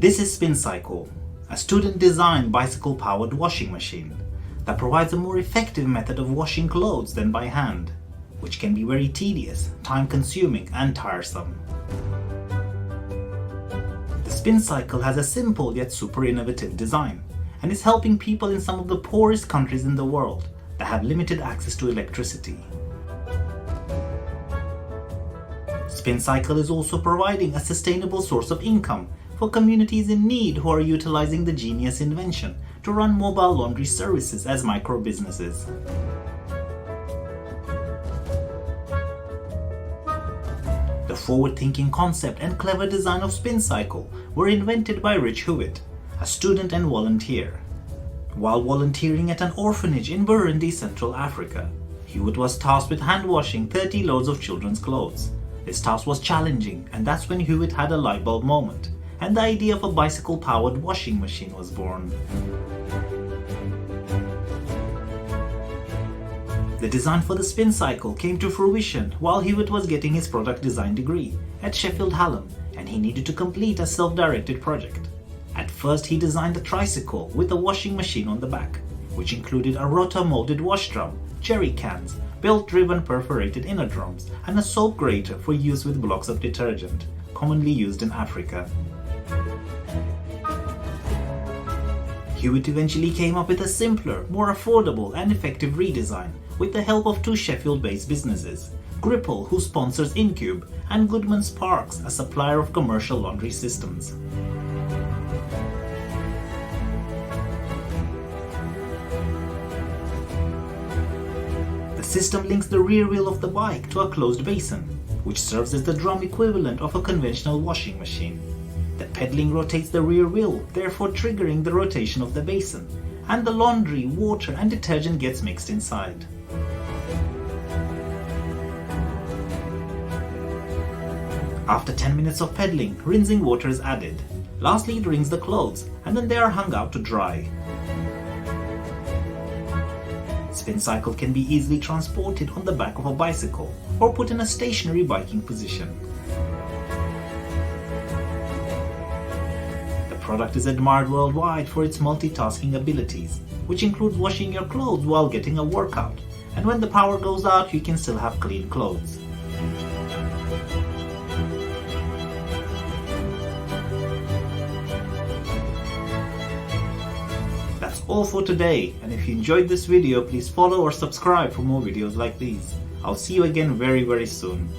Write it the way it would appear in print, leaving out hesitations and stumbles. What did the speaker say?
This is SpinCycle, a student-designed bicycle-powered washing machine that provides a more effective method of washing clothes than by hand, which can be very tedious, time-consuming and tiresome. The SpinCycle has a simple yet super innovative design and is helping people in some of the poorest countries in the world that have limited access to electricity. SpinCycle is also providing a sustainable source of income for communities in need who are utilizing the genius invention to run mobile laundry services as micro-businesses. The forward-thinking concept and clever design of SpinCycle were invented by Rich Hewitt, a student and volunteer. While volunteering at an orphanage in Burundi, Central Africa, Hewitt was tasked with hand-washing 30 loads of children's clothes. This task was challenging, and that's when Hewitt had a light bulb moment, and the idea of a bicycle-powered washing machine was born. The design for the SpinCycle came to fruition while Hewitt was getting his product design degree at Sheffield Hallam, and he needed to complete a self-directed project. At first, he designed a tricycle with a washing machine on the back, which included a rotor-molded wash drum, jerry cans, belt-driven perforated inner drums, and a soap grater for use with blocks of detergent, commonly used in Africa. Hewitt eventually came up with a simpler, more affordable and effective redesign with the help of two Sheffield-based businesses, Gripple, who sponsors Incube, and Goodman Sparks, a supplier of commercial laundry systems. The system links the rear wheel of the bike to a closed basin, which serves as the drum equivalent of a conventional washing machine. The pedaling rotates the rear wheel, therefore triggering the rotation of the basin, and the laundry, water and detergent gets mixed inside. After 10 minutes of pedaling, rinsing water is added. Lastly, it wrings the clothes, and then they are hung out to dry. SpinCycle can be easily transported on the back of a bicycle or put in a stationary biking position. The product is admired worldwide for its multitasking abilities, which includes washing your clothes while getting a workout, and when the power goes out, you can still have clean clothes. That's all for today, and if you enjoyed this video, please follow or subscribe for more videos like these. I'll see you again very soon.